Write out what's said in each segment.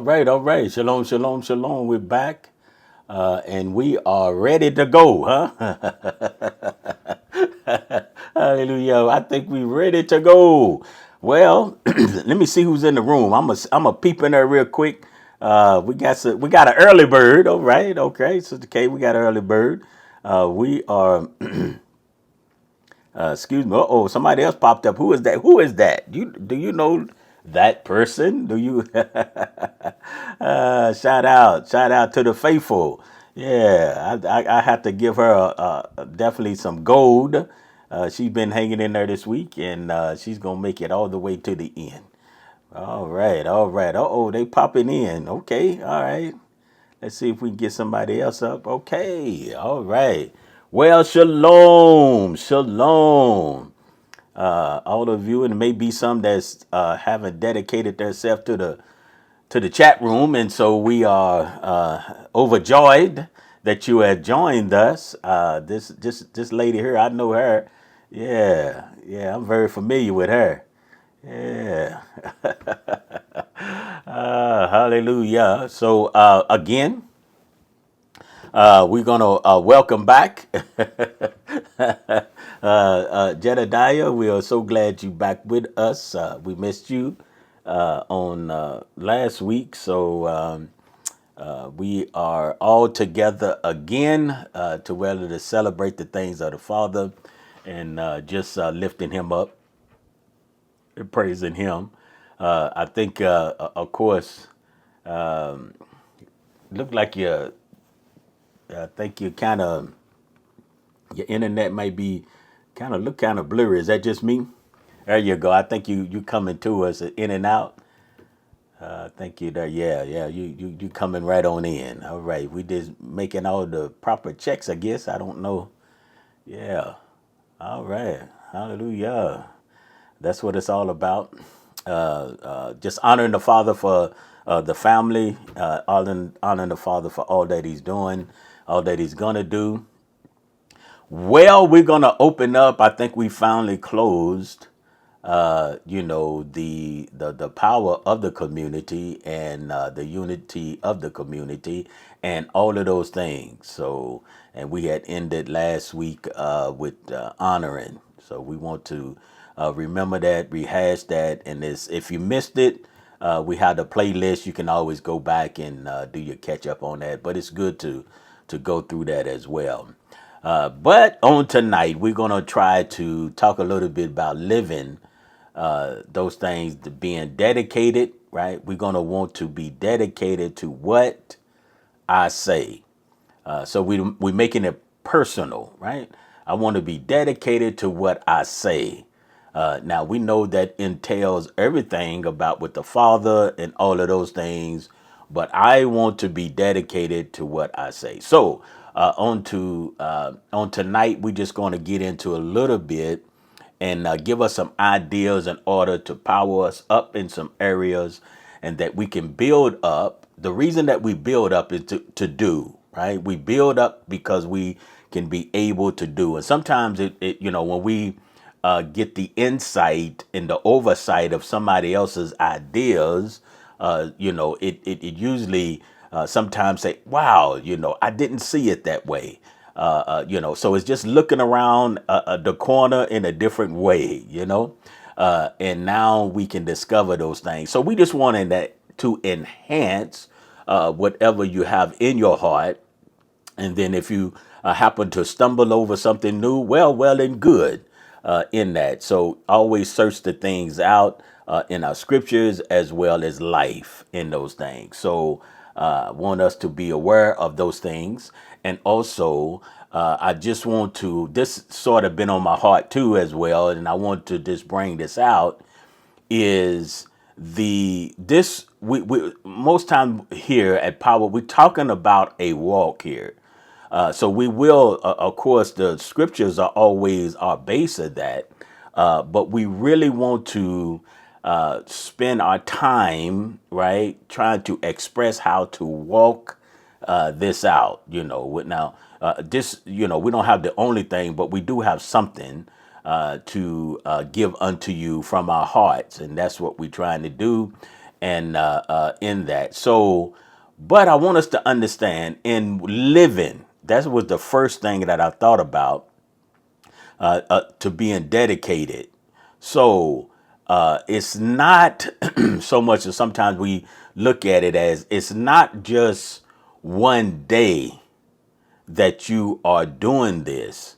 right, all right. Shalom, shalom, shalom. We're back, and we are ready to go, huh? Hallelujah. I think we're ready to go. Well, let me see who's in the room. I'm a peep in there real quick. We got an early bird. All right, okay. Sister K, we got an early bird. We are. Excuse me. Oh, somebody else popped up. Who is that? Who is that? Do you know that person? Do you? Shout out to the faithful. Yeah, I have to give her definitely some gold. She's been hanging in there this week, and she's gonna make it all the way to the end. All right, all right. Oh, they popping in. Okay, all right. Let's see if we can get somebody else up. Okay, all right. Well, shalom, shalom. All of you, and there may be some that's haven't dedicated themselves to the chat room, and so we are overjoyed that you have joined us. This lady here, I know her. Yeah, yeah, I'm very familiar with her. Yeah, hallelujah. So again, we're gonna welcome back Jedediah. We are so glad you back with us. We missed you on last week, so we are all together again to whether to celebrate the things of the Father and just lifting Him up and praising Him. I think, of course, look like you. I think you kind of your internet might be kind of blurry. Is that just me? There you go. I think you coming to us in and out. Thank you there. Yeah, yeah. You coming right on in. All right. We just making all the proper checks, I guess. I don't know. Yeah. All right. Hallelujah. That's what it's all about. Just honoring the Father for the family, honoring the Father for all that He's doing, all that He's gonna do. Well, we're gonna open up. I think we finally closed. The power of the community and the unity of the community and all of those things. So, and we had ended last week with honoring. So we want to remember that, rehash that, and this. If you missed it, we had a playlist. You can always go back and do your catch up on that. But it's good to go through that as well. But on tonight, we're gonna try to talk a little bit about living those things to being dedicated, right? We're going to want to be dedicated to what I say. So we're making it personal, right? I want to be dedicated to what I say. Now, we know that entails everything about with the Father and all of those things, but I want to be dedicated to what I say. So on tonight, we're just going to get into a little bit and give us some ideas in order to power us up in some areas and that we can build up. The reason that we build up is to do, right? We build up because we can be able to do. And sometimes when we get the insight and the oversight of somebody else's ideas, it usually sometimes say, wow, I didn't see it that way. So it's just looking around the corner in a different way, and now we can discover those things. So we just wanted that to enhance whatever you have in your heart. And then if you happen to stumble over something new, well and good in that. So always search the things out in our scriptures as well as life in those things. So want us to be aware of those things. And also, I just want to, this sort of been on my heart too as well, and I want to just bring this out, is we most time here at Power, we're talking about a walk here. So we will, of course, the scriptures are always our base of that, but we really want to spend our time, right, trying to express how to walk this out. We don't have the only thing, but we do have something to give unto you from our hearts, and that's what we're trying to do. and in that. So, but I want us to understand in living. That was the first thing that I thought about, to being dedicated. So it's not so much as sometimes we look at it as it's not just one day that you are doing this,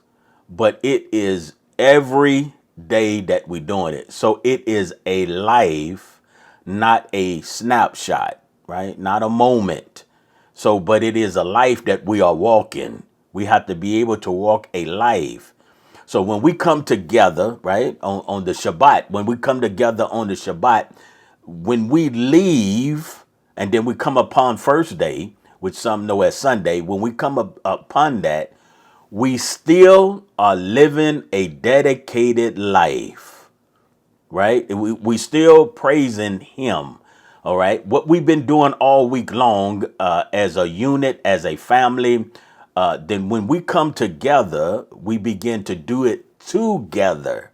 but it is every day that we're doing it. So it is a life, not a snapshot, right? Not a moment. So, but it is a life that we are walking. We have to be able to walk a life. So when we come together, right, on the Shabbat, when we come together on the Shabbat, when we leave and then we come upon first day, which some know as Sunday, when we come upon that, we still are living a dedicated life, right? We still praising him. All right. What we've been doing all week long, as a unit, as a family, then when we come together, we begin to do it together.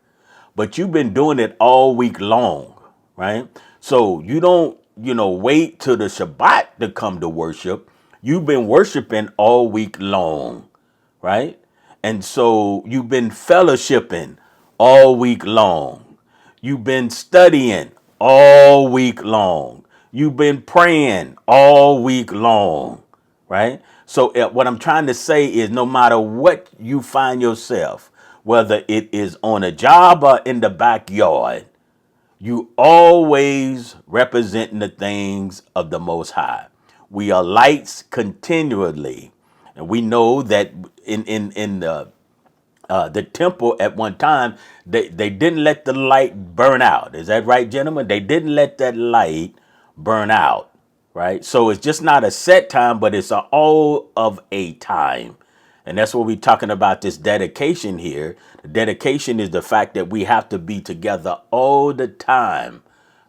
But you've been doing it all week long, right? So you don't, wait till the Shabbat to come to worship. You've been worshiping all week long, right? And so you've been fellowshipping all week long. You've been studying all week long. You've been praying all week long, right? So what I'm trying to say is no matter what you find yourself, whether it is on a job or in the backyard, you always representing the things of the Most High. We are lights continually. And we know that in the temple at one time, they didn't let the light burn out. Is that right, gentlemen? They didn't let that light burn out, right? So it's just not a set time, but it's all of a time. And that's what we're talking about, this dedication here. The dedication is the fact that we have to be together all the time,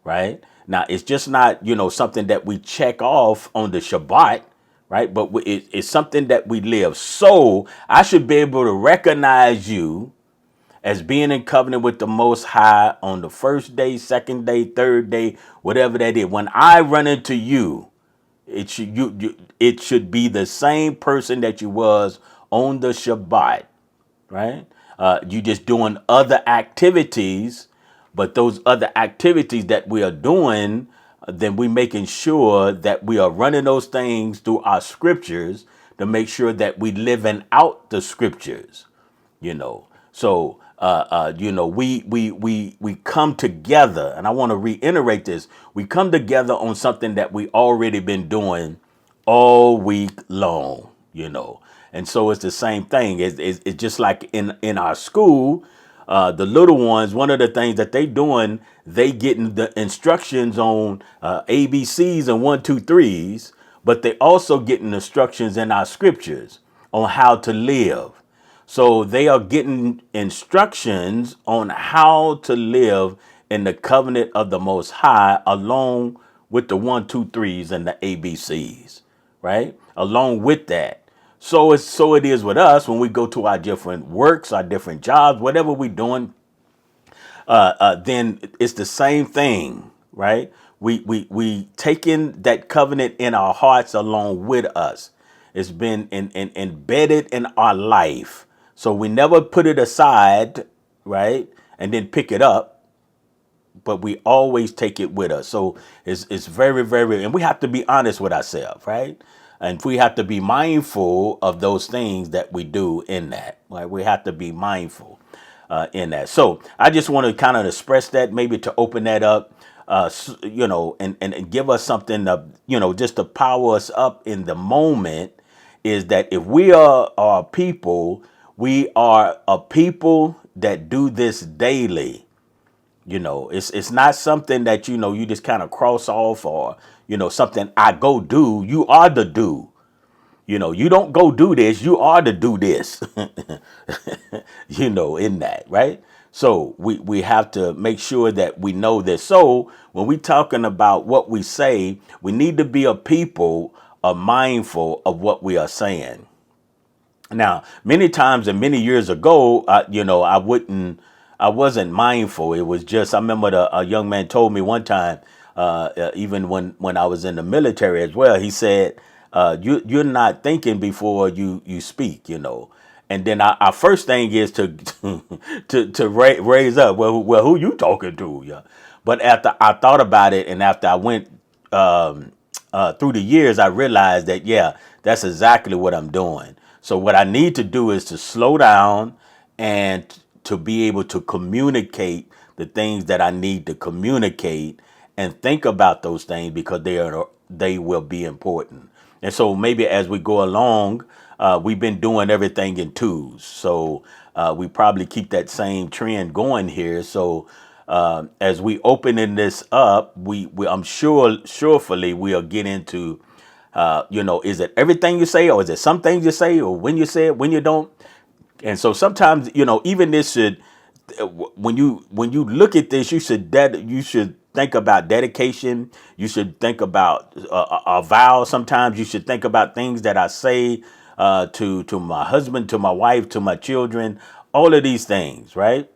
right? Now, it's just not, something that we check off on the Shabbat, right? But it's something that we live. So I should be able to recognize you as being in covenant with the Most High on the first day, second day, third day, whatever that is. When I run into you, it should be the same person that you was on the Shabbat, right? You just doing other activities, but those other activities that we are doing, then we making sure that we are running those things through our scriptures to make sure that we living out the scriptures, So, we come together, and I want to reiterate this. We come together on something that we already been doing all week long, And so it's the same thing. It's just like in our school, the little ones, one of the things that they getting the instructions on ABCs and 1, 2, 3s, but they also getting instructions in our scriptures on how to live. So they are getting instructions on how to live in the covenant of the Most High, along with the 1, 2, 3s and the ABCs, right? Along with that. So it is with us when we go to our different works, our different jobs, whatever we're doing. Then it's the same thing, right? We taking that covenant in our hearts along with us. It's been embedded in our life. So we never put it aside, right? And then pick it up, but we always take it with us. So it's very, very, and we have to be honest with ourselves, right? And we have to be mindful of those things that we do in that, right? We have to be mindful in that. So I just want to kind of express that, maybe to open that up, and give us something, just to power us up in the moment, is that if we are a people, we are a people that do this daily. It's not something that, you just kind of cross off, or, something I go do. You are the do. You don't go do this. You are to do this, in that, right? So we have to make sure that we know this. So when we talking about what we say, we need to be a people mindful of what we are saying. Now, many times and many years ago, I wasn't mindful. It was just, I remember a young man told me one time, even when I was in the military as well. He said, you're not thinking before you speak, you know. And then our first thing is to raise up. Well, who you talking to? Yeah. But after I thought about it, and after I went through the years, I realized that yeah, that's exactly what I'm doing. So what I need to do is to slow down and to be able to communicate the things that I need to communicate and think about those things because they will be important. And so maybe as we go along, we've been doing everything in twos. So we probably keep that same trend going here. So as we opening this up, we I'm sure surefully we'll get into is it everything you say, or is it some things you say, or when you say it, when you don't? And so sometimes, even this should, when you look at this, you should think about dedication. You should think about a vow. Sometimes you should think about things that I say to my husband, to my wife, to my children. All of these things, right?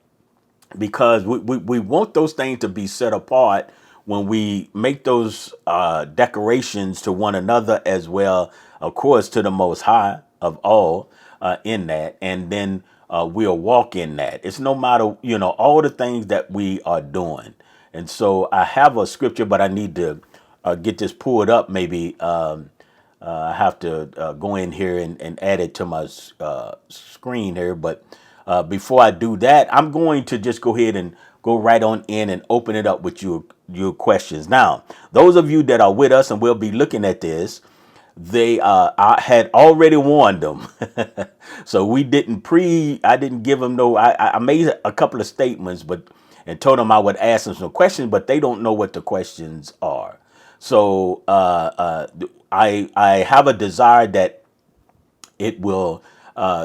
Because we want those things to be set apart when we make those decorations to one another, as well, of course, to the Most High of all, in that, and then we'll walk in that. It's no matter, all the things that we are doing. And so I have a scripture, but I need to get this pulled up. Maybe I have to go in here and add it to my screen here. But before I do that, I'm going to just go ahead and go right on in and open it up with your questions. Now, those of you that are with us and we'll be looking at this, I had already warned them. So I didn't give them no, I made a couple of statements, but and told them I would ask them some questions, but they don't know what the questions are. So I have a desire that it will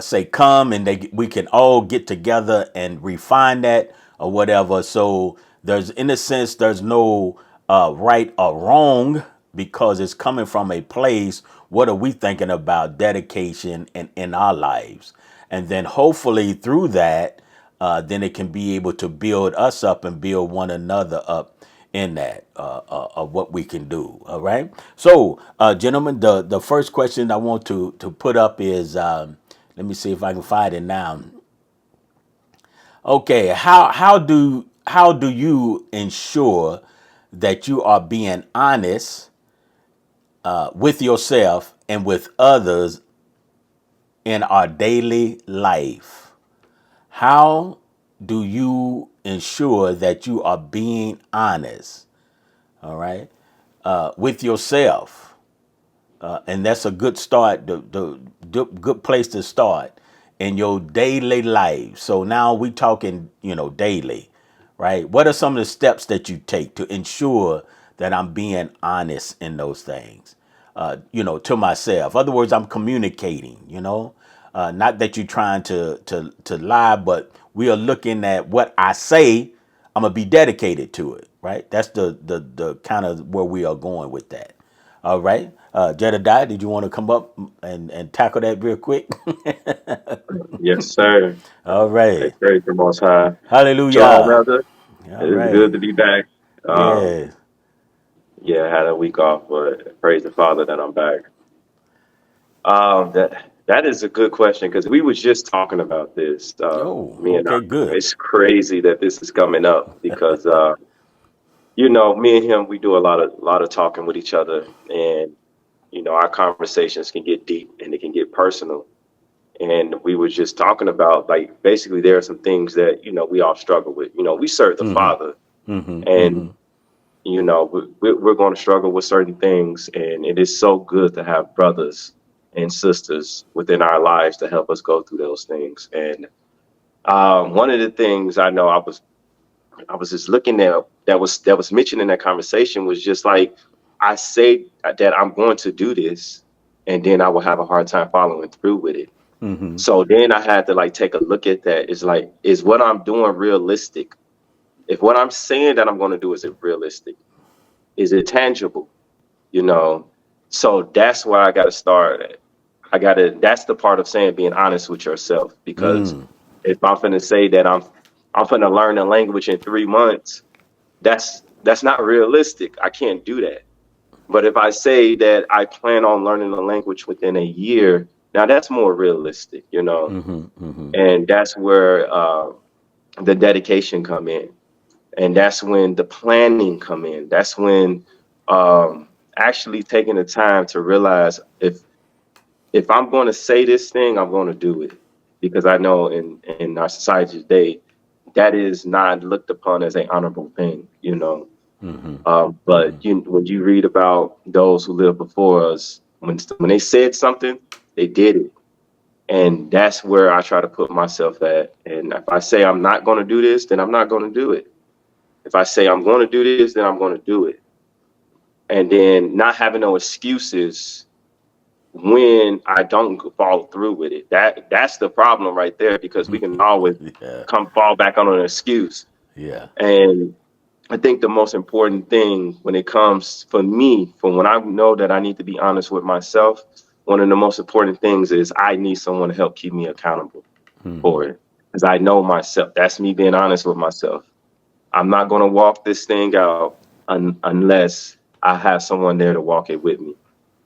say come, and we can all get together and refine that or whatever. So there's, in a sense, there's no right or wrong, because it's coming from a place. What are we thinking about dedication in our lives? And then hopefully through that, then it can be able to build us up and build one another up in that of what we can do. All right. So, gentlemen, the first question I want to put up is, let me see if I can find it now. Okay, how do you ensure that you are being honest with yourself and with others in our daily life? How do you ensure that you are being honest, all right, with yourself? And that's a good start, the good place to start in your daily life. So now we talking, daily, right? What are some of the steps that you take to ensure that I'm being honest in those things, to myself? Other words, I'm communicating, not that you're trying to lie, but we are looking at what I say. I'm gonna be dedicated to it, right? That's the kind of where we are going with that. All right. Jedediah, did you want to come up and tackle that real quick? Yes, sir. All Hey, right. praise the Most High. Shalom, Hallelujah. Elder. All It's good right. to be back. Yeah. Yeah, I had a week off, but praise the Father that I'm back. That is a good question because we was just talking about this. Oh, Me and I. okay, good. It's crazy that this is coming up because me and him, we do a lot of talking with each other, and our conversations can get deep and it can get personal. And we were just talking about, like, basically there are some things that we all struggle with. We serve the Father, and we're going to struggle with certain things, and it is so good to have brothers and sisters within our lives to help us go through those things. And one of the things I know I was just looking at that was mentioned in that conversation was just like, I say that I'm going to do this, and then I will have a hard time following through with it. So then I had to like take a look at that. It's like, is what I'm doing realistic? If what I'm saying that I'm going to do, is it realistic? Is it tangible? You know? So that's where I got to start at. That's the part of saying being honest with yourself. Because if I'm finna say that I'm finna learn a language in 3 months, that's That's not realistic. I can't do that. But if I say that I plan on learning the language within a year, now that's more realistic, you know. And that's where the dedication come in, and that's when the planning come in. That's when actually taking the time to realize if I'm going to say this thing, I'm going to do it, because I know in our society today that is not looked upon as an honorable thing, you know. But when you read about those who lived before us, when they said something, they did it. And that's where I try to put myself at. And if I say I'm not going to do this, then I'm not going to do it. If I say I'm going to do this, then I'm going to do it. And then not having no excuses when I don't follow through with it. That's the problem right there, because we can always Yeah. come fall back on an excuse. Yeah. And I think the most important thing when it comes for me, for when I know that I need to be honest with myself, one of the most important things is I need someone to help keep me accountable for it. Because I know myself. That's me being honest with myself. I'm not going to walk this thing out unless I have someone there to walk it with me.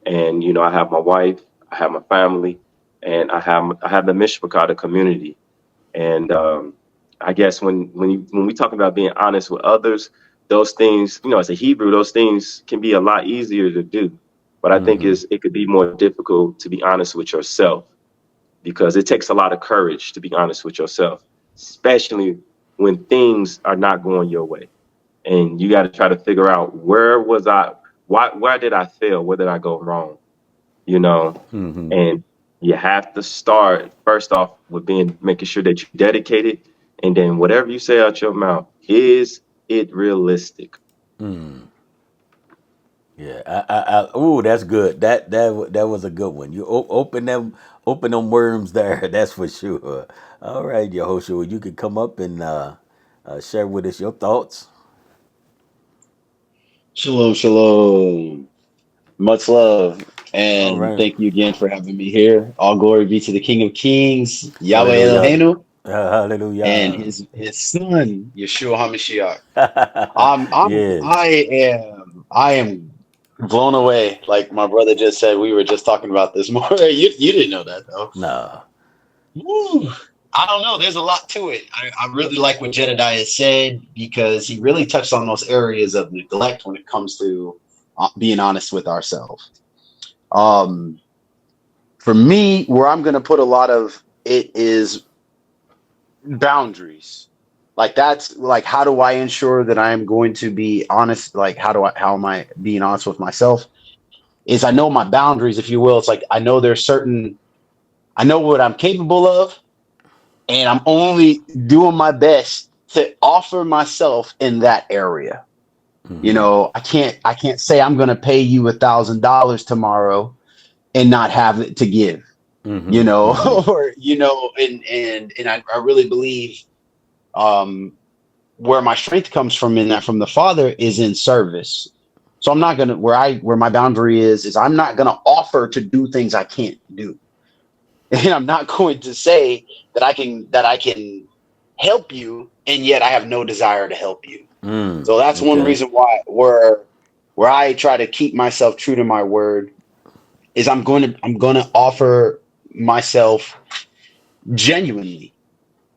And you know, I have my wife, I have my family, and I have the Mishpachah, the community. And I guess when we talk about being honest with others, those things, you know, as a Hebrew, those things can be a lot easier to do. But I think it could be more difficult to be honest with yourself, because it takes a lot of courage to be honest with yourself, especially when things are not going your way. And you got to try to figure out, where was I? Why did I fail? Where did I go wrong? You know, and you have to start first off with making sure that you're dedicated, and then whatever you say out your mouth, is it realistic? Yeah. Ooh, that's good. That was a good one. You open them worms there. That's for sure. All right, Yehoshua, you can come up and share with us your thoughts. Shalom, shalom. Much love. All And right. thank you again for having me here. All glory be to the King of Kings, Yahweh Hallelujah. Eloheinu, and Hallelujah. his son, Yeshua HaMashiach. I am blown away. Like my brother just said, we were just talking about this more. You didn't know that though. No. Woo. I don't know. There's a lot to it. I really like what Jedediah said, because he really touched on those areas of neglect when it comes to being honest with ourselves. Um, for me, where I'm going to put a lot of it is boundaries. Like that's like, how do I ensure that I am going to be honest? Like how am I being honest with myself? Is I know my boundaries, if you will. It's like I know what I'm capable of, and I'm only doing my best to offer myself in that area. You know, I can't say I'm going to pay you $1,000 tomorrow and not have it to give. You know, or and I really believe um, where my strength comes from in that from the Father is in service. So I'm not gonna where my boundary is I'm not gonna offer to do things I can't do. And I'm not going to say that I can help you, and yet I have no desire to help you. So that's one Okay. reason why where I try to keep myself true to my word is I'm going to offer myself genuinely,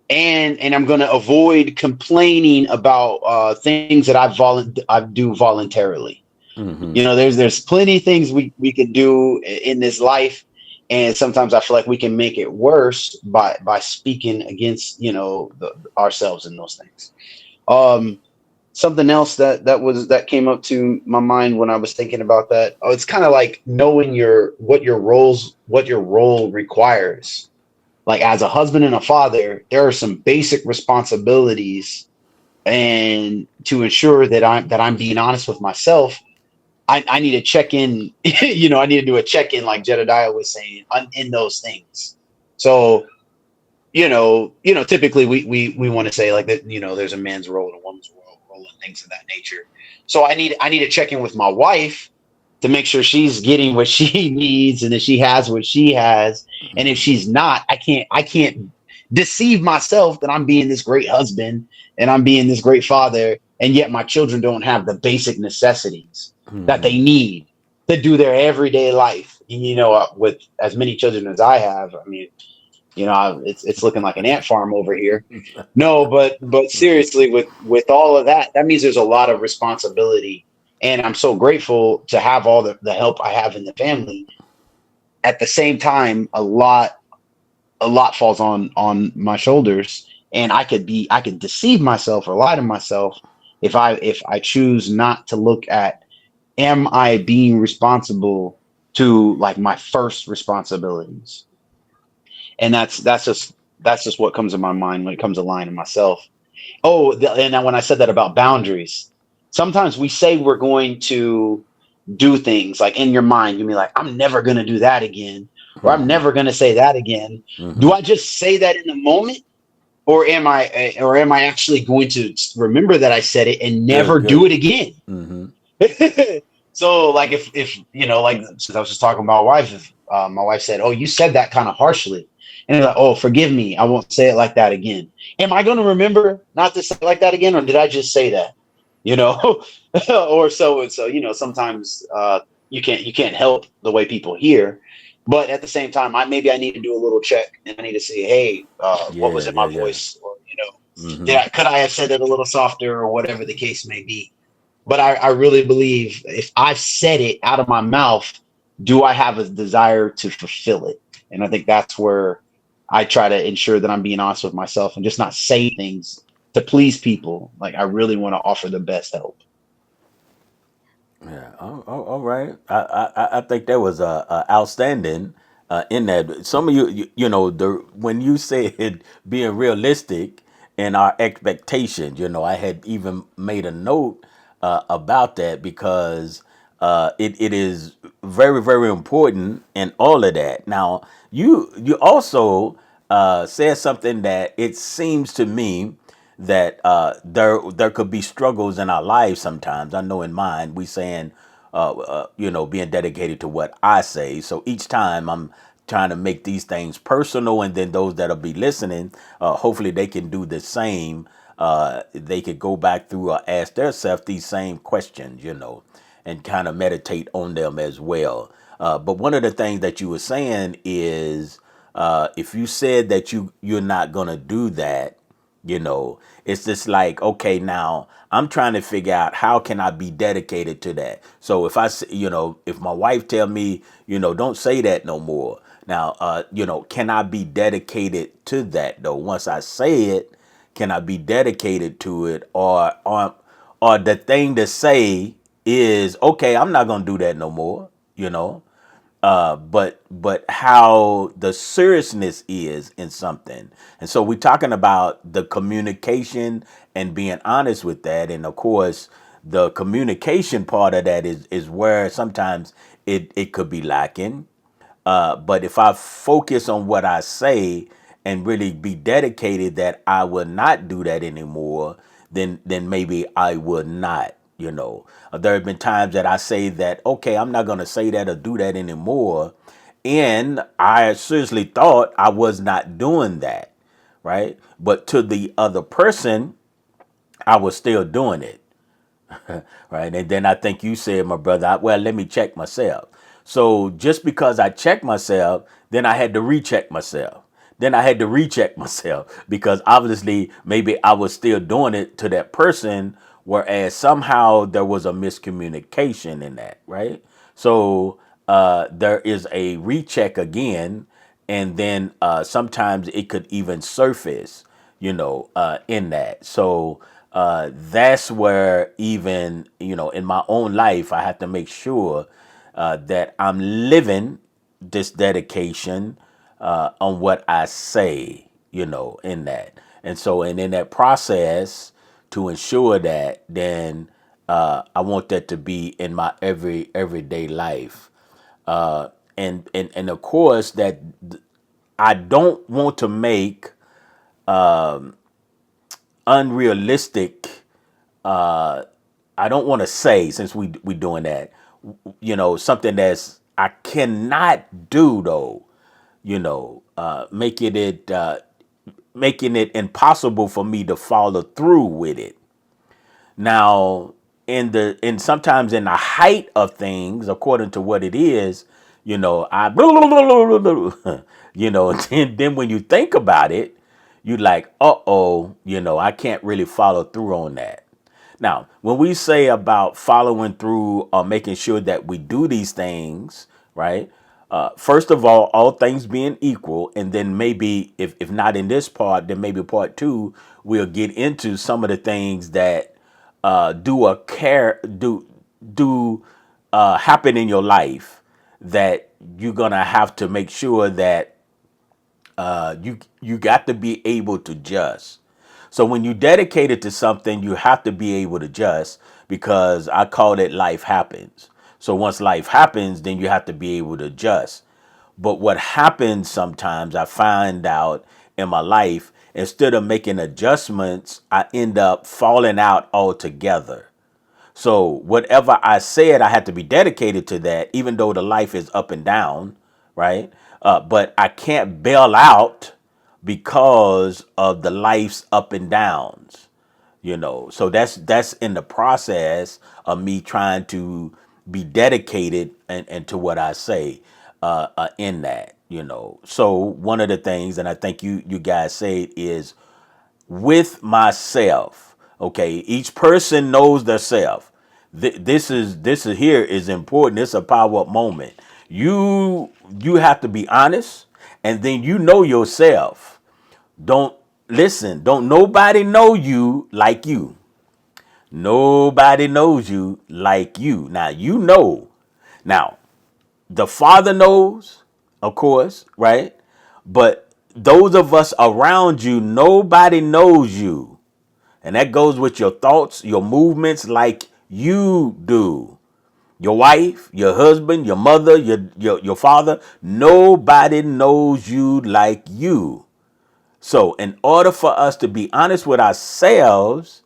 and I'm going to avoid complaining about things that I do voluntarily. You know, there's plenty of things we could do in this life, and sometimes I feel like we can make it worse by speaking against ourselves in those things. Um, Something else that came up to my mind when I was thinking about that. Oh, it's kind of like knowing what your role requires. Like as a husband and a father, there are some basic responsibilities, and to ensure that I'm being honest with myself, I need to check in. I need to do a check in, like Jedediah was saying, in those things. So typically we want to say like that, there's a man's role and a woman's role and things of that nature. So I need to check in with my wife to make sure she's getting what she needs and that she has what she has. And if she's not, I can't deceive myself that I'm being this great husband and I'm being this great father and yet my children don't have the basic necessities that Hmm. they need to do their everyday life. And, with as many children as I have, I mean, it's looking like an ant farm over here. No, but seriously, with all of that, that means there's a lot of responsibility, and I'm so grateful to have all the help I have in the family. At the same time, a lot falls on my shoulders, and I could deceive myself or lie to myself if I choose not to look at, am I being responsible to like my first responsibilities. And that's just what comes to my mind when it comes to lying to myself. Oh, and when I said that about boundaries, sometimes we say we're going to do things like in your mind, you mean like, I'm never going to do that again, or I'm Hmm. never going to say that again. Do Hmm. I just say that in the moment, or am I actually going to remember that I said it and Good, never do good. it again? Hmm. So like if like, since I was just talking about my wife, if my wife said, "Oh, you said that kind of harshly," and I'm like, "Oh, forgive me, I won't say it like that again." Am I going to remember not to say it like that again, or did I just say that? You know, or so. Sometimes you can't help the way people hear, but at the same time, maybe I need to do a little check, and I need to say, "Hey, what was Yeah, in yeah, my yeah. voice?" Or Hmm. could I have said it a little softer, or whatever the case may be. But I really believe if I've said it out of my mouth, do I have a desire to fulfill it? And I think that's where I try to ensure that I'm being honest with myself and just not say things to please people. Like, I really want to offer the best help. Yeah. All right. I think that was outstanding in that. Some of the when you said being realistic in our expectations, I had even made a note about that because it is very, very important in all of that. Now, you also said something that it seems to me that there could be struggles in our lives sometimes. I know in mine, we saying, being dedicated to what I say. So each time I'm trying to make these things personal, and then those that'll be listening, hopefully they can do the same. They could go back through or ask themselves these same questions, and kind of meditate on them as well. But one of the things that you were saying is, if you said that you're not gonna do that, you know, it's just like, okay, now I'm trying to figure out how can I be dedicated to that. So if if my wife tell me, don't say that no more. Now, can I be dedicated to that though? Once I say it, can I be dedicated to it, or the thing to say is, okay, I'm not gonna do that no more. But how the seriousness is in something. And so we're talking about the communication and being honest with that. And of course, the communication part of that is where sometimes it could be lacking. But if I focus on what I say and really be dedicated that I will not do that anymore, then maybe I would not. There have been times that I say that, okay, I'm not going to say that or do that anymore, and I seriously thought I was not doing that, right? But to the other person, I was still doing it, right? And then I think you said, my brother, well, let me check myself. So just because I checked myself, then I had to recheck myself. Then I had to recheck myself because obviously maybe I was still doing it to that person, whereas somehow there was a miscommunication in that, right? So there is a recheck again, and then sometimes it could even surface, in that. So that's where even, in my own life, I have to make sure that I'm living this dedication on what I say, in that. And so, and in that process, to ensure that, then I want that to be in my everyday life. And of course, that I don't want to make unrealistic. I don't want to say, since we doing that, something that's I cannot do though. Making it impossible for me to follow through with it. Now, in sometimes in the height of things, according to what it is, I then when you think about it, you like, uh-oh, I can't really follow through on that. Now, when we say about following through or making sure that we do these things, right? First of all things being equal, and then maybe if not in this part, then maybe part two, we'll get into some of the things that do happen in your life that you're gonna have to make sure that you got to be able to adjust. So when you dedicate it to something, you have to be able to adjust, because I call it life happens. So once life happens, then you have to be able to adjust. But what happens sometimes, I find out in my life, instead of making adjustments, I end up falling out altogether. So whatever I said, I had to be dedicated to that, even though the life is up and down, right? But I can't bail out because of the life's up and downs. So that's in the process of me trying to be dedicated and to what I say in that. So one of the things, and I think you guys say it, is with myself. Okay, each person knows their self. This is here is important. It's a power up moment. You have to be honest, and then you know yourself. Don't listen. Don't nobody know you like you. Nobody knows you like you. Now you know. Now the Father knows, of course, right? But those of us around you, nobody knows you. And that goes with your thoughts, your movements, like you do. Your wife, your husband, your mother, your father, nobody knows you like you. So in order for us to be honest with ourselves,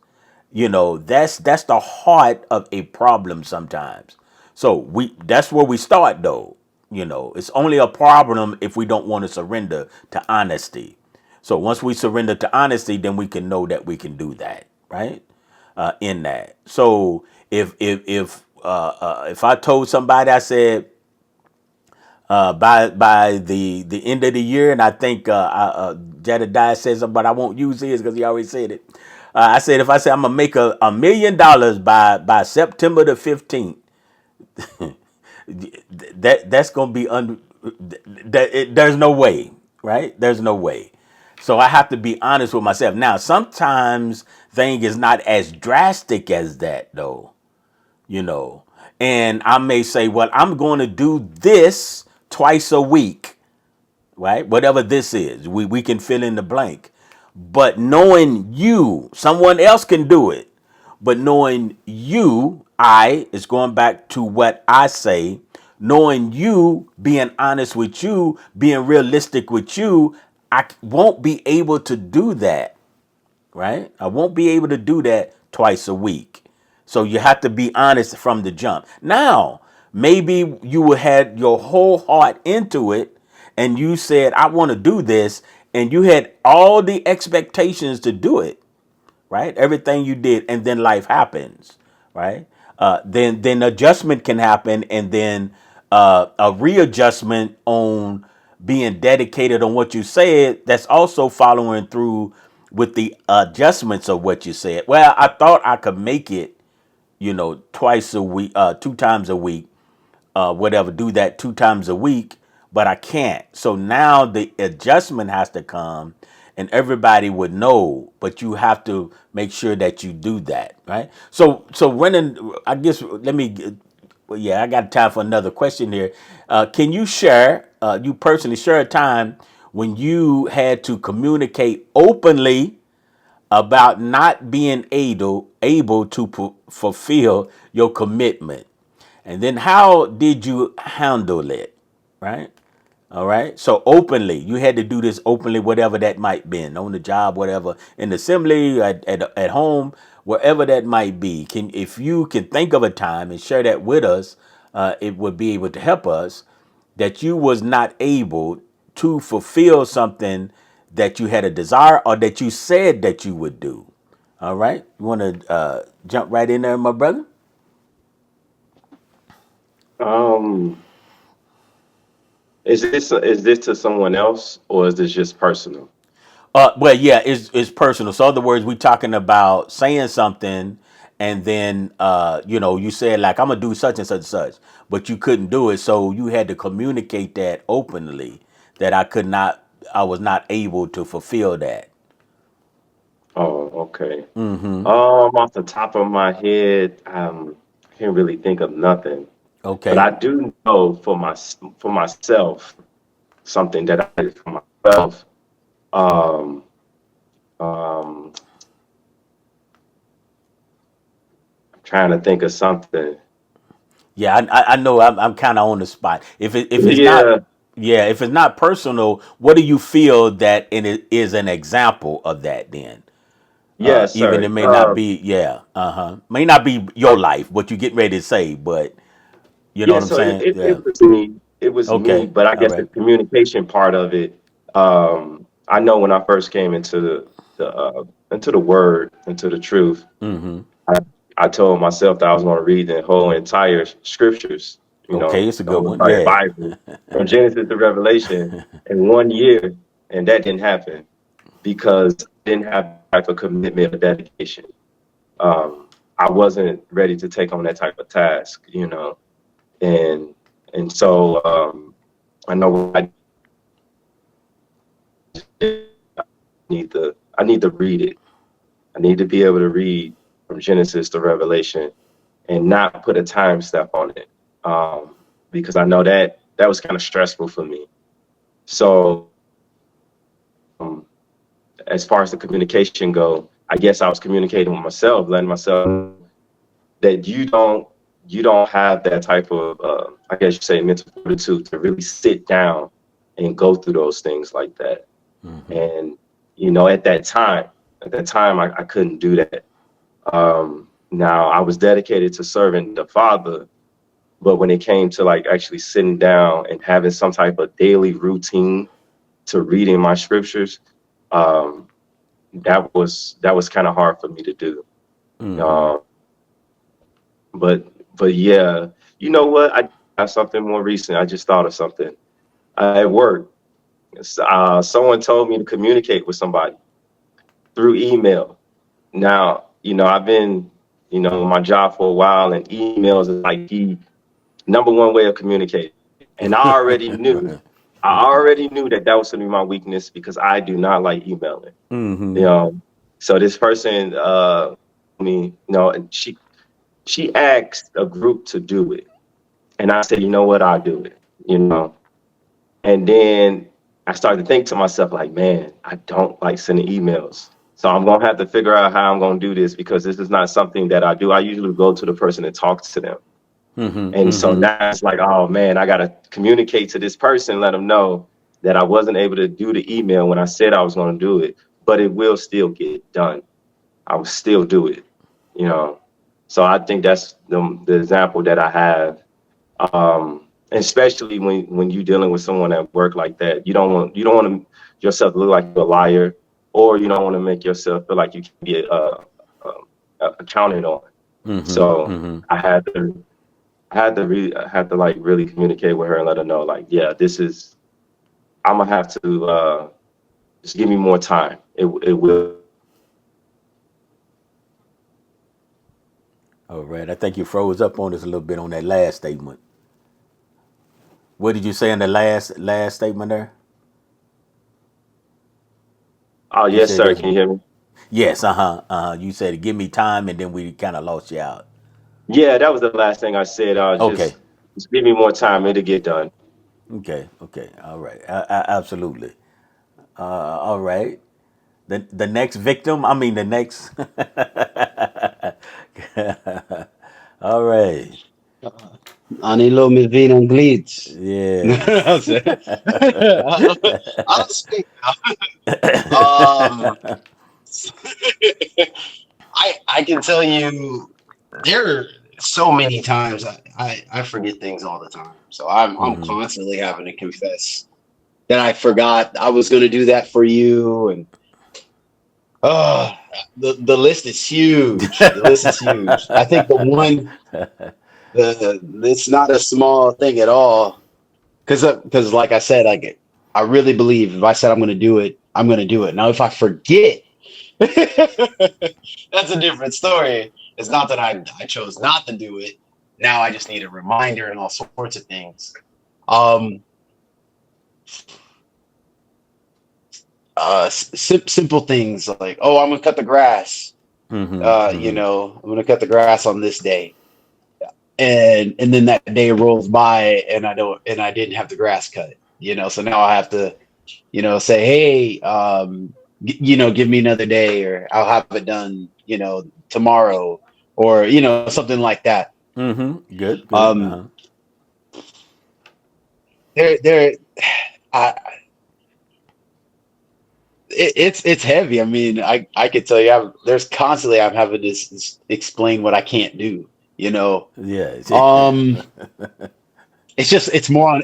that's the heart of a problem sometimes. So that's where we start though. It's only a problem if we don't want to surrender to honesty. So once we surrender to honesty, then we can know that we can do that, right? In that. So if I told somebody, I said, by the end of the year, and I think Jedediah says something, but I won't use his because he already said it. I said, if I say I'm gonna make $1 million by September the 15th, that's gonna be there's no way, right? There's no way. So I have to be honest with myself. Now, sometimes thing is not as drastic as that though, you know. And I may say, well, I'm going to do this twice a week, right? Whatever this is, we can fill in the blank. But knowing you, someone else can do it. But knowing you, is going back to what I say, knowing you, being honest with you, being realistic with you, I won't be able to do that, right? I won't be able to do that twice a week. So you have to be honest from the jump. Now, maybe you had your whole heart into it and you said, I want to do this. And you had all the expectations to do it, right? Everything you did. And then life happens, right? Then adjustment can happen. And then a readjustment on being dedicated on what you said. That's also following through with the adjustments of what you said. Well, I thought I could make it, twice a week, 2 times a week, whatever, do that 2 times a week, but I can't. So now the adjustment has to come and everybody would know, but you have to make sure that you do that, right? So running, I guess, well, yeah, I got time for another question here. Can you share, you personally share a time when you had to communicate openly about not being able to fulfill your commitment, and then how did you handle it, right? All right, so openly, you had to do this openly, whatever that might be, on the job, whatever, in the assembly, at home, wherever that might be. If you can think of a time and share that with us, it would be able to help us, that you was not able to fulfill something that you had a desire or that you said that you would do. All right. You want to Jump right in there, my brother. Um, is this to someone else or is this just personal? Well, yeah, it's personal. So, in other words, we talking about saying something, and then you said like I'm gonna do such and such and such, but you couldn't do it, so you had to communicate that openly that I was not able to fulfill that. Oh, okay. Off the top of my head, I can't really think of nothing. But Okay. I do know for myself something that I did for myself. Um, I'm trying to think of something. Yeah, I know I'm kind of on the spot. If it's not, Yeah, yeah, if it's not personal, what do you feel that it is an example of that then? yes, Even it sir. may not be, yeah, may not be your life, what you get ready to say, but you know Yeah, what I'm so it, saying? it, Yeah. it was me. It was me, Okay. but I All guess the right. communication part of it, I know when I first came into the word, into the truth, Mm-hmm. I, I told myself that I was going to read the whole entire scriptures, Okay, it's a the good whole one. entire Yeah. Bible from Genesis to Revelation in 1 year, and that didn't happen because I didn't have that type of commitment or dedication. I wasn't ready to take on that type of task. And so I know I need to read it. I need to be able to read from Genesis to Revelation and not put a time step on it, because I know that was kind of stressful for me. So um, as far as the communication go, I guess I was communicating with myself, letting myself know that you don't have that type of I guess you say mental fortitude to really sit down and go through those things like that. Mm-hmm. And at that time I couldn't do that. Now I was dedicated to serving the Father, but when it came to like actually sitting down and having some type of daily routine to reading my scriptures, um, that was kind of hard for me to do. Mm-hmm. Um, but yeah, you know what? I have something more recent. I just thought of something. At work, someone told me to communicate with somebody through email. Now, I've been, in my job for a while, and emails is like the number one way of communicating. And Right. I already knew that was going to be my weakness because I do not like emailing. You Mm-hmm. know, so this person, and she asked a group to do it, and I said, you know what, I'll do it. And then I started to think to myself, like, man, I don't like sending emails. So I'm gonna have to figure out how I'm gonna do this because this is not something that I do. I usually go to the person and talk to them. Mm-hmm. And so Mm-hmm. now it's like, oh man, I gotta communicate to this person, let them know that I wasn't able to do the email when I said I was gonna do it, but it will still get done. I will still do it, you know. So I think that's the example that I have. Especially when you're dealing with someone at work like that, you don't want yourself to look like a liar, or you don't want to make yourself feel like you can be accounted on. Mm-hmm. So Mm-hmm. I had to like really communicate with her and let her know like, yeah, this is I'm gonna have to just give me more time. It will. All right. I think you froze up on us a little bit on that last statement. What did you say in the last statement there? Oh You yes, said sir. there's Can you hear me? yes, You said give me time, and then we kind of lost you out. Yeah, that was the last thing I said. Okay. Just give me more time. It'll get done. Okay. Okay. All right. Absolutely. All right. The next victim. I mean the next. All right. Anilo me vin Anglits. Yes. I'll speak now. I can tell you there are so many times I forget things all the time. So I'm Hmm. constantly having to confess that I forgot I was going to do that for you, and Oh, the list is huge. The list is huge. I think the one the it's not a small thing at all. Because like I said, like I really believe if I said I'm going to do it, I'm going to do it. Now, if I forget, that's a different story. It's not that I chose not to do it. Now I just need a reminder and all sorts of things. Um, simple things like, oh, I'm gonna cut the grass. Hmm. Hmm. I'm gonna cut the grass on this day, and then that day rolls by and I didn't have the grass cut. So now I have to, say, hey, give me another day, or I'll have it done, tomorrow, or something like that. Hmm. Good. Good. Um, there, I, it's heavy. I mean, I could tell you, there's constantly I'm having to explain what I can't do. You know, Yes. um, it's more on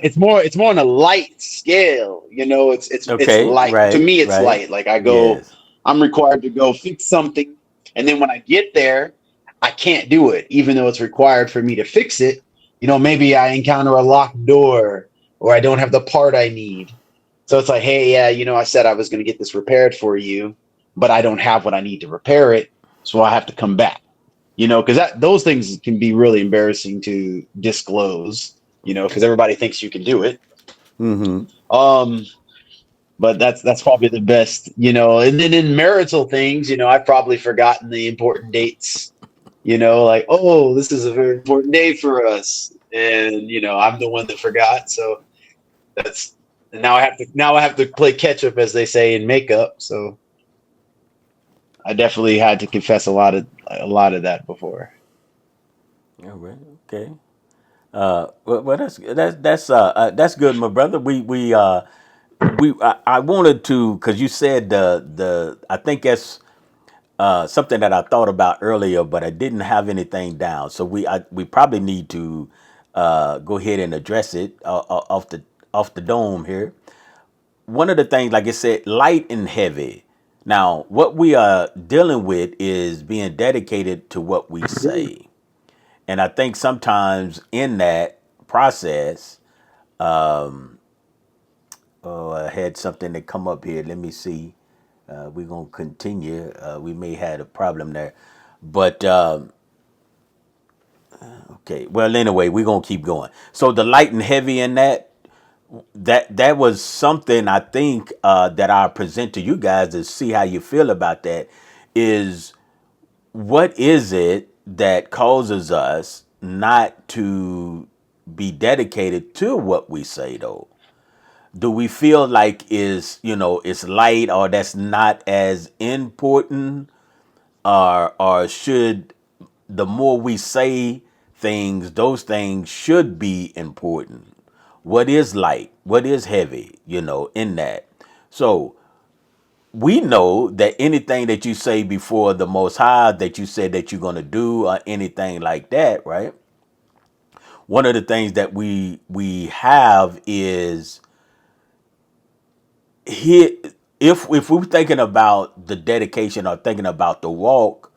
a light scale. It's Okay. light to Right. me. It's Right. light. Like I go, Yes. I'm required to go fix something, and then when I get there, I can't do it, even though it's required for me to fix it. Maybe I encounter a locked door, or I don't have the part I need. So it's like, hey, yeah, I said I was going to get this repaired for you, but I don't have what I need to repair it, so I have to come back. Because those things can be really embarrassing to disclose. Because everybody thinks you can do it. Hmm. Um, but that's probably the best. And then in marital things, I've probably forgotten the important dates. Like, oh, this is a very important day for us, and I'm the one that forgot. So that's now I have to play catch up, as they say in makeup. So I definitely had to confess a lot of that before. All right. Okay. Well, that's good, my brother. I wanted to, because you said the I think that's something that I thought about earlier, but I didn't have anything down. So we probably need to go ahead and address it off the dome here. One of the things, like I said, light and heavy. Now, what we are dealing with is being dedicated to what we say, and I think sometimes in that process, oh, I had something that come up here. Let me see. We're gonna continue. We may have a problem there, but okay. Well, anyway, we're gonna keep going. So the light and heavy in that was something I think that I present to you guys to see how you feel about that. Is what is it that causes us not to be dedicated to what we say though? Do we feel like it's light, or that's not as important, or should the more we say things, those things should be important? What is light, what is heavy, in that? So we know that anything that you say before the Most High, that you said that you're going to do, or anything like that, right? One of the things that we have is here. If we're thinking about the dedication or thinking about the walk,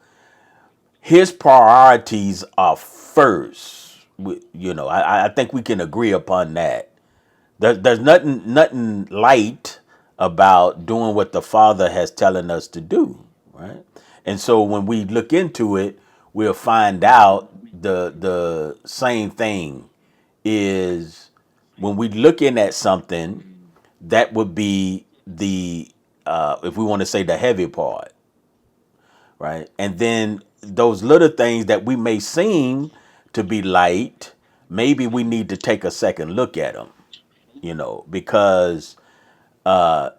his priorities are first. I think we can agree upon that. There's nothing light about doing what the Father has telling us to do, right? And so when we look into it, we'll find out the same thing is when we looking at something that would be the if we want to say the heavy part, right? And then those little things that we may seem to be light, maybe we need to take a second look at them, because uh,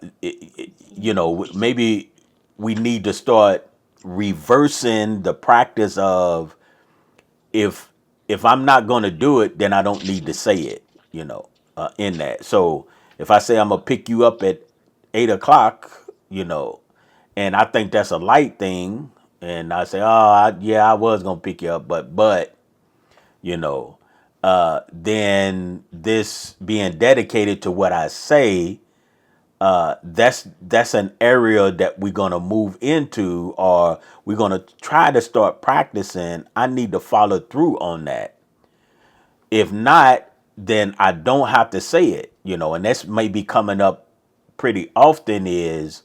maybe we need to start reversing the practice of if if I'm not going to do it, then I don't need to say it, in that. So if I say I'm gonna pick you up at 8 o'clock, and I think that's a light thing, and I say, oh, yeah, I was gonna pick you up, but you know, then this being dedicated to what I say that's an area that we're gonna move into, or we're gonna try to start practicing. I need to follow through on that. If not, then I don't have to say it, and that's maybe coming up pretty often is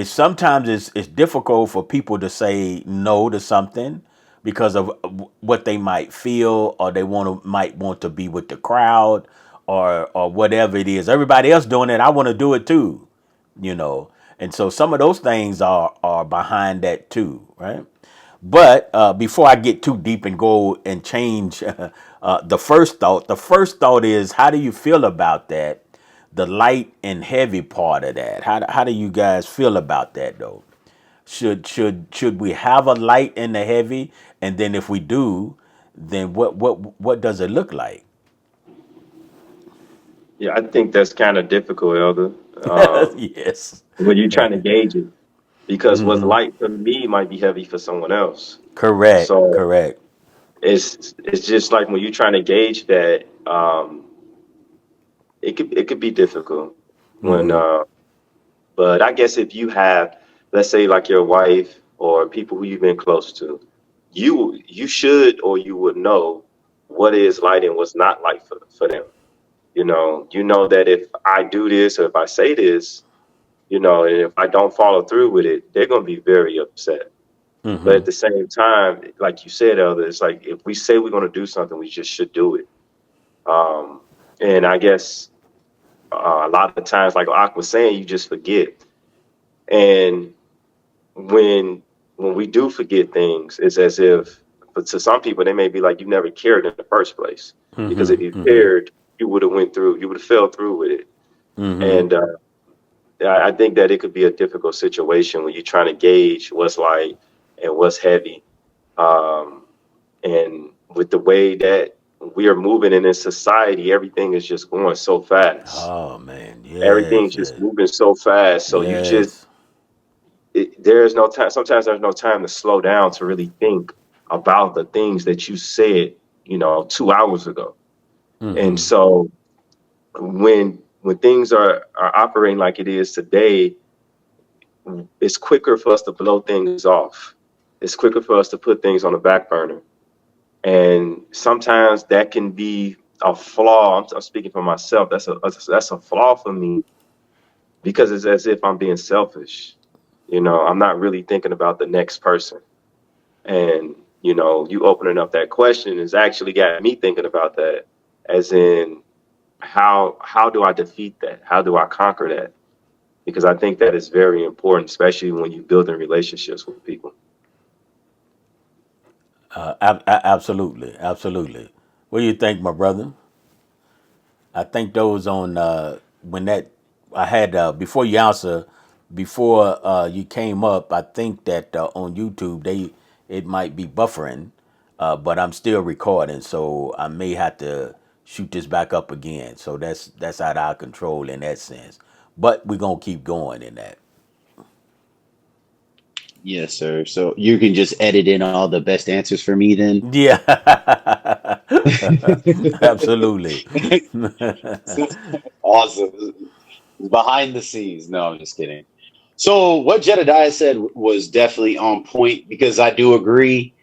sometimes it's difficult for people to say no to something because of what they might feel, or they might want to be with the crowd, or whatever it is. Everybody else doing it, I want to do it too, you know. And so some of those things are behind that too, right? But before I get too deep and go and change the first thought is, how do you feel about that? The light and heavy part of that. How do you guys feel about that though? Should we have a light and a heavy? And then if we do, then what does it look like? Yeah, I think that's kind of difficult, Elder, um, Yes. when you're trying to gauge it, because what's light for me might be heavy for someone else. Correct. So Correct. it's just like when you're trying to gauge that, it could be difficult when but I guess if you have, let's say, like your wife or people who you've been close to, you should or you would know what is light and what's not light for them. You know that if I do this or if I say this, and if I don't follow through with it, they're gonna be very upset. But at the same time, like you said, Elder, it's like if we say we're gonna do something, we just should do it. Um, and I guess a lot of times, like Ak was saying, you just forget. And when we do forget things, it's as if, but to some people, they may be like, you never cared in the first place. Because if you cared, you would have fell through with it. And I think that it could be a difficult situation when you're trying to gauge what's light and what's heavy. Um, and with the way that we are moving in this society, everything is just going so fast. Oh man. Yes. Everything's just Yes. moving so fast. So Yes. there's no time. Sometimes there's no time to slow down to really think about the things that you said, 2 hours ago. And so when things are operating like it is today, it's quicker for us to blow things off. It's quicker for us to put things on the back burner. And sometimes that can be a flaw. I'm speaking for myself. That's a flaw for me because it's as if I'm being selfish. I'm not really thinking about the next person. And, you opening up that question has actually got me thinking about that, as in how do I defeat that? How do I conquer that? Because I think that is very important, especially when you're building relationships with people. Absolutely. Absolutely. What do you think, my brother? I think those on when that I had before you answer, before you came up. I think that on YouTube it might be buffering, but I'm still recording, so I may have to shoot this back up again. So that's out of our control in that sense. But we're gonna keep going in that. Yes, sir. So you can just edit in all the best answers for me then. Yeah, absolutely. Awesome. Behind the scenes. No, I'm just kidding. So what Jedediah said was definitely on point because I do agree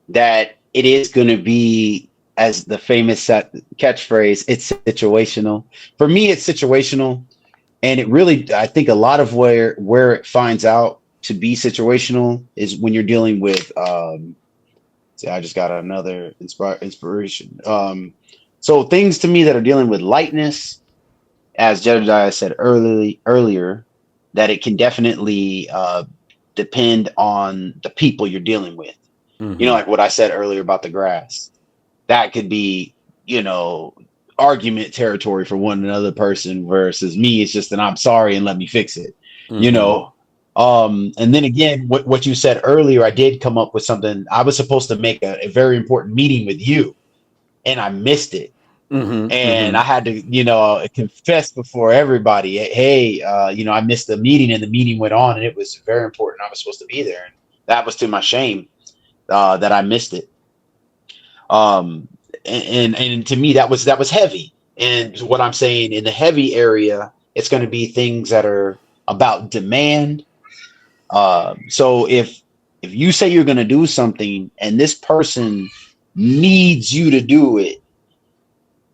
that it is going to be, as the famous catchphrase, it's situational. For me, it's situational, and it really, I think, a lot of where it finds out to be situational is when you're dealing with. See, I just got another inspiration. So things to me that are dealing with lightness, as Jedediah said earlier, that it can definitely depend on the people you're dealing with. Like what I said earlier about the grass. That could be, you know, argument territory for one another person versus me. It's just that I'm sorry and let me fix it, you know. And then again, what you said earlier, I did come up with something. I was supposed to make a very important meeting with you, and I missed it. And I had to, confess before everybody, hey, I missed the meeting, and the meeting went on, and it was very important. I was supposed to be there, and that was to my shame that I missed it. And to me, that was heavy. And what I'm saying in the heavy area It's going to be things that are about demand. So if you say you're going to do something and this person needs you to do it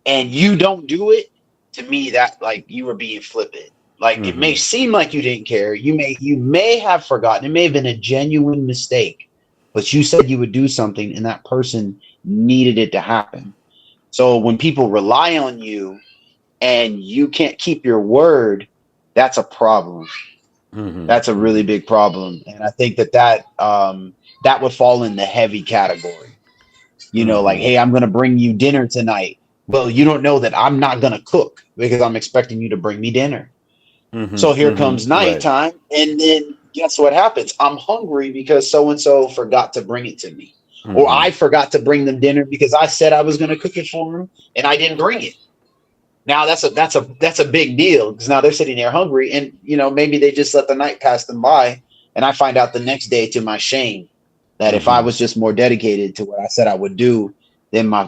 and you don't do it, to me that like you were being flippant. Like it may Mm-hmm. seem like you didn't care. You may have forgotten. It may have been a genuine mistake, but you said you would do something and that person needed it to happen. So when people rely on you and you can't keep your word, that's a problem. Mm-hmm. That's a really Mm-hmm. big problem, and I think that would fall in the heavy category. Like, Mm-hmm. hey, I'm gonna bring you dinner tonight. Well, you don't know that I'm not gonna cook because I'm expecting you to bring me dinner. Mm-hmm. So here comes Mm-hmm. Right. nighttime, and then guess what happens? I'm hungry because so and so forgot to bring it to me, or Mm-hmm. I forgot to bring them dinner because I said I was gonna cook it for them and I didn't bring it. Now that's a big deal because now they're sitting there hungry, and maybe they just let the night pass them by, and I find out the next day to my shame that if I Mm-hmm. was just more dedicated to what I said I would do, then my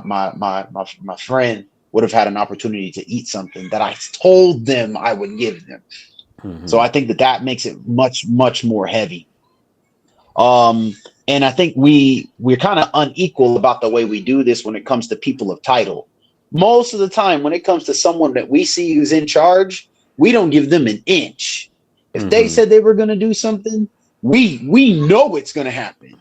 friend would have had an opportunity to eat something that I told them I would give them. So Mm-hmm. I think that makes it much more heavy. Um, and I think we're kind of unequal about the way we do this when it comes to people of title. Most of the time, when it comes to someone that we see who's in charge, we don't give them an inch. If they Mm-hmm. said they were going to do something, we know it's going to happen.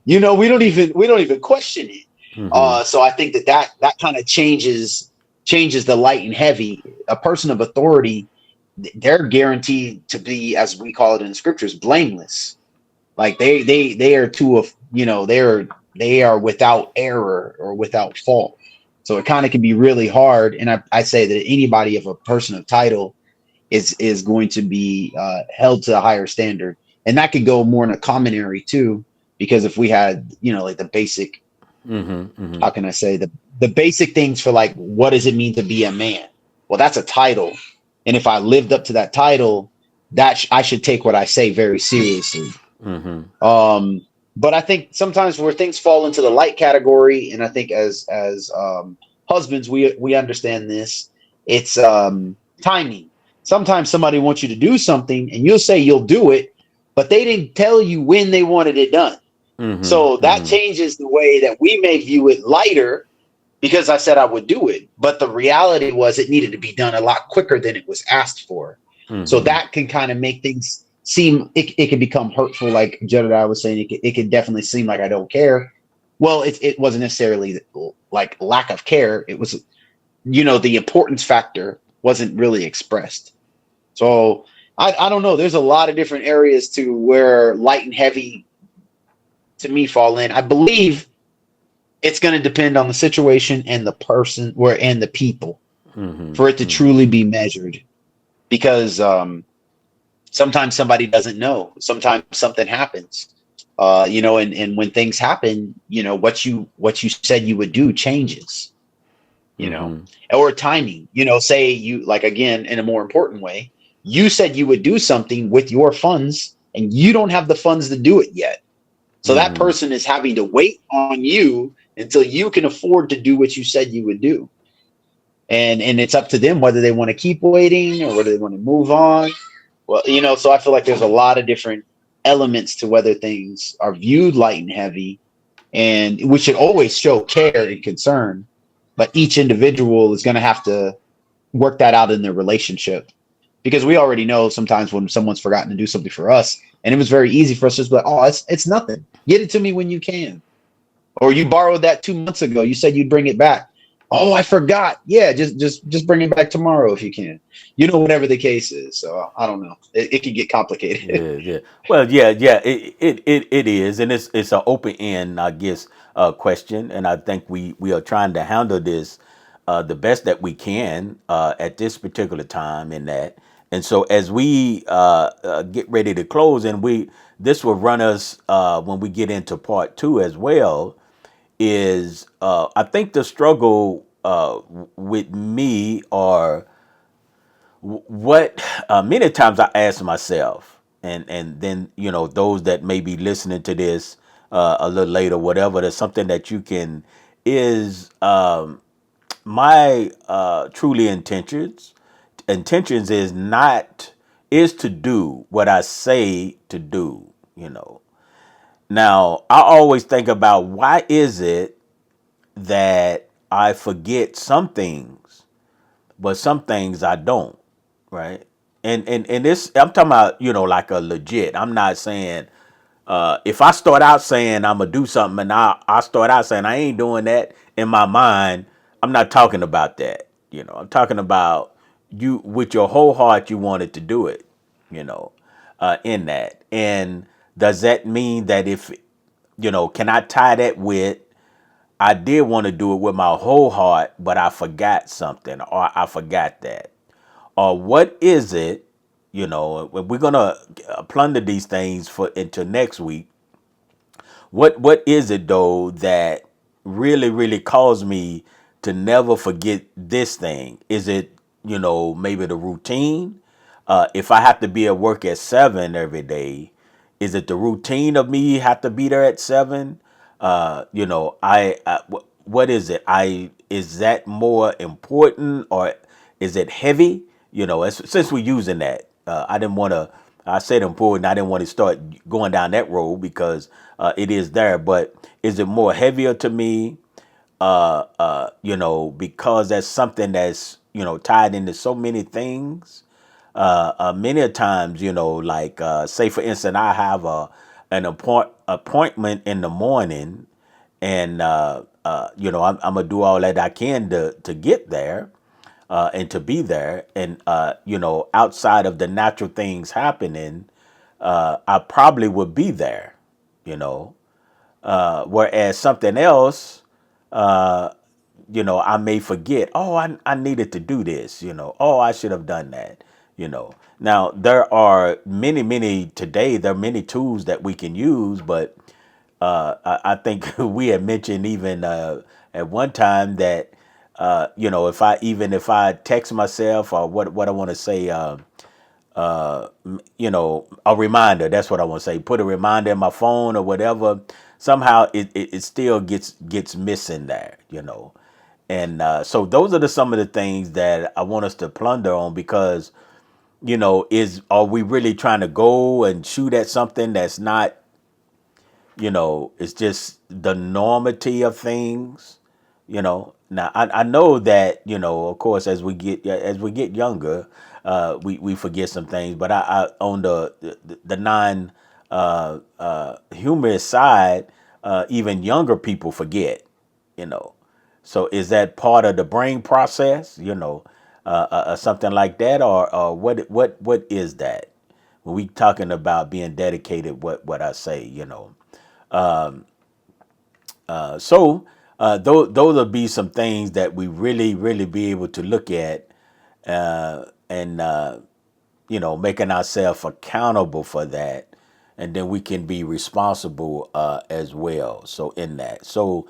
We don't even question it. Mm-hmm. So I think that kind of changes the light and heavy. A person of authority, they're guaranteed to be, as we call it in the scriptures, blameless. Like they are to a they are without error or without fault. So it kind of can be really hard. And I say that anybody of a person of title is going to be held to a higher standard, and that could go more in a common area too. Because if we had like the basic, Mm-hmm. Mm-hmm. how can I say, the basic things for like what does it mean to be a man? Well, that's a title, and if I lived up to that title, I should take what I say very seriously. Mm-hmm. um, but I think sometimes where things fall into the light category, and I think as husbands, we understand this. It's timing. Sometimes somebody wants you to do something, and you'll say you'll do it, but they didn't tell you when they wanted it done. So that Mm-hmm. changes the way that we may view it lighter because I said I would do it. But the reality was it needed to be done a lot quicker than it was asked for. So Mm-hmm. that can kind of make things seem, it can become hurtful. Like Jedediah was saying, it can definitely seem like I don't care. Well, it wasn't necessarily like lack of care. It was, the importance factor wasn't really expressed. So I don't know. There's a lot of different areas to where light and heavy to me fall in. I believe it's going to depend on the situation and the person and the people Mm-hmm. for it to Mm-hmm. truly be measured, because sometimes somebody doesn't know, sometimes something happens, and when things happen, what you said you would do changes, you know Mm-hmm. or timing, say you, like, again, in a more important way, you said you would do something with your funds and you don't have the funds to do it yet. So that Mm-hmm. person is having to wait on you until you can afford to do what you said you would do. And it's up to them whether they want to keep waiting or whether they want to move on. Well, so I feel like there's a lot of different elements to whether things are viewed light and heavy, and we should always show care and concern, but each individual is going to have to work that out in their relationship, because we already know sometimes when someone's forgotten to do something for us, and it was very easy for us to just be like, oh, it's nothing, get it to me when you can. Or you borrowed that 2 months ago, you said you'd bring it back. Oh, I forgot. Yeah, just bring it back tomorrow if you can. Whatever the case is. So I don't know, it can get complicated. Yeah, yeah. Well, yeah, yeah. It is, and it's an open end, I guess, question, and I think we are trying to handle this the best that we can at this particular time in that. And so as we get ready to close, and this will run us when we get into part two as well. Is I think the struggle with me, or what many times I ask myself, and then those that may be listening to this a little later, whatever, there's something that you can, is my truly intentions, intentions is to do what I say to do, you know. Now, I always think about why is it that I forget some things, but some things I don't, right? And this I'm talking about, you know, like a legit. I'm not saying if I start out saying I'm gonna do something and I start out saying I ain't doing that in my mind, I'm not talking about that. You know, I'm talking about you with your whole heart you wanted to do it, you know, in that. And does that mean that if you know, can I tie that with I did want to do it with my whole heart, but I forgot something or I forgot that? Or what is it, you know, when we're gonna plunder these things for into next week, what is it though that really caused me to never forget this thing? Is it, you know, maybe the routine? If I have to be at work at 7 every day, is it the routine of me have to be there at 7? You know, what is it? I is that more important or is it heavy? You know, since we're using that, I didn't want to. I said important. I didn't want to start going down that road because it is there. But is it more heavier to me? You know, because that's something that's you know tied into so many things. Many a times, you know, like say for instance, I have an appointment in the morning, and you know, I'm gonna do all that I can to get there and to be there, and you know, outside of the natural things happening, I probably would be there, you know. Whereas something else, you know, I may forget, oh, I needed to do this, you know, oh, I should have done that, you know. Now, there are many, today, there are many tools that we can use, but I think we had mentioned even at one time that, you know, if I text myself or what I want to say, you know, a reminder. That's what I want to say. Put a reminder in my phone or whatever. Somehow it still gets missing there, you know. And so those are some of the things that I want us to plunder on because, you know, are we really trying to go and shoot at something that's not, you know, it's just the normity of things, you know. Now I know that, you know, of course as we get younger, we forget some things, but I on the non humorous side, even younger people forget, you know. So is that part of the brain process, you know, something like that, or what is that? When we talking about being dedicated, what I say, you know. Those will be some things that we really be able to look at and you know, making ourselves accountable for that, and then we can be responsible as well. So in that, so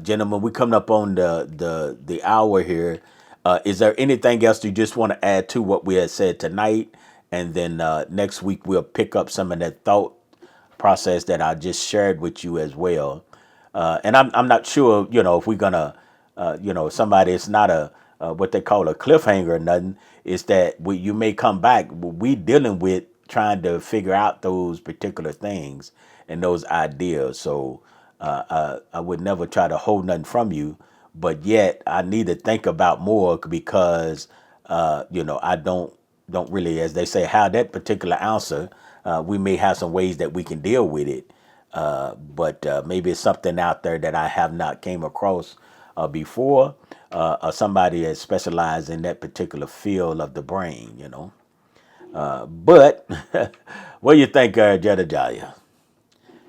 gentlemen, we coming up on the hour here. Is there anything else you just want to add to what we had said tonight? And then next week we'll pick up some of that thought process that I just shared with you as well. And I'm not sure, you know, if we're gonna, you know, somebody, it's not a what they call a cliffhanger or nothing. It's that you may come back. We dealing with trying to figure out those particular things and those ideas. So I would never try to hold nothing from you, but yet I need to think about more because you know, I don't really, as they say, have that particular answer. We may have some ways that we can deal with it, but maybe it's something out there that I have not came across before, or somebody that specialized in that particular field of the brain, you know. But what do you think, Jedediah?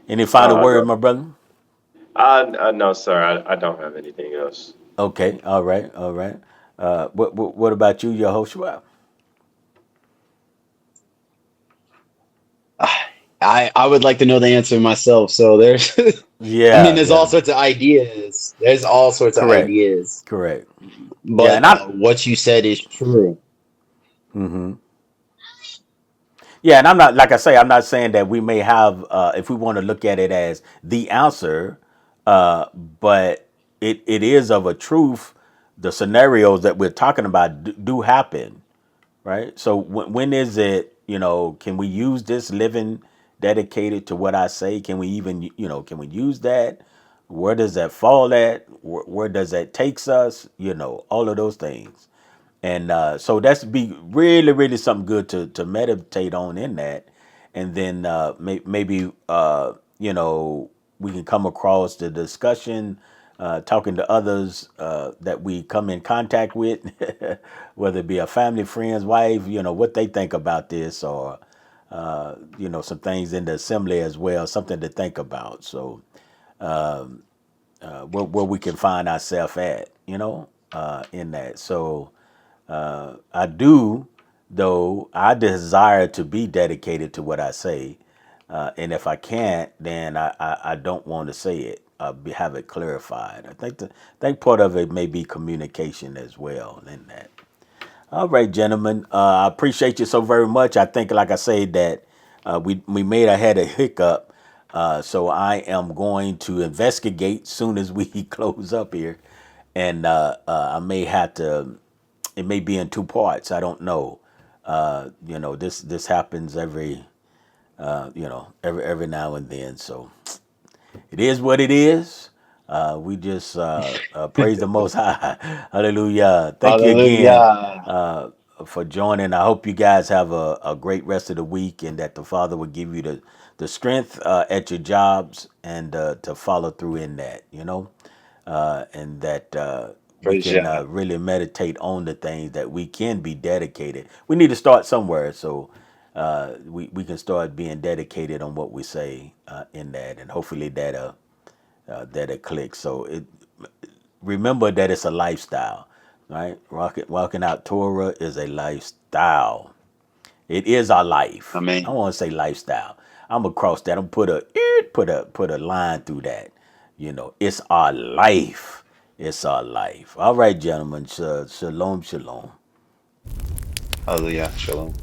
Any final word, No, my brother? no, sir. I don't have anything else. Okay, all right, all right. What about you, Yehoshua? I would like to know the answer myself. So there's, I mean, Yeah, there's all yeah, sorts of ideas. There's all sorts of correct, ideas, correct. Yeah, but and I, what you said is true. yeah, and I'm not like I say, I'm not saying that we may have, if we want to look at it as the answer, but it is of a truth. The scenarios that we're talking about do happen, right? So when is it, can we use this living dedicated to what I say? Can we even, can we use that? Where does that fall at? Where does that takes us? All of those things. And so that's be really, really something good to meditate on in that. And then maybe, we can come across the discussion, talking to others that we come in contact with, whether it be a family, friends, wife, what they think about this, or, some things in the assembly as well, something to think about. So where we can find ourselves at, in that. So I do, though, I desire to be dedicated to what I say. And if I can't, then I don't want to say it. Have it clarified. I think part of it may be communication as well in that. All right, gentlemen. I appreciate you so very much. I think, like I say, that we may have had a hiccup. So I am going to investigate soon as we close up here, and I may have to. It may be in two parts. I don't know. This happens every now and then. So it is what it is. We just praise the Most High. Hallelujah. Thank you again Hallelujah. for joining. I hope you guys have a great rest of the week, and that the Father will give you the strength at your jobs, and to follow through in that, and that we Praise can Yah. really meditate on the things that we can be dedicated. We need to start somewhere, so we can start being dedicated on what we say in that, and hopefully that it clicks. So remember that it's a lifestyle, right? Walking out Torah is a lifestyle. It is our life. I Amen. want to say lifestyle. I'm gonna cross that. I'm put a line through that. It's our life. It's our life. All right, gentlemen. Shalom, shalom. Hallelujah. Shalom.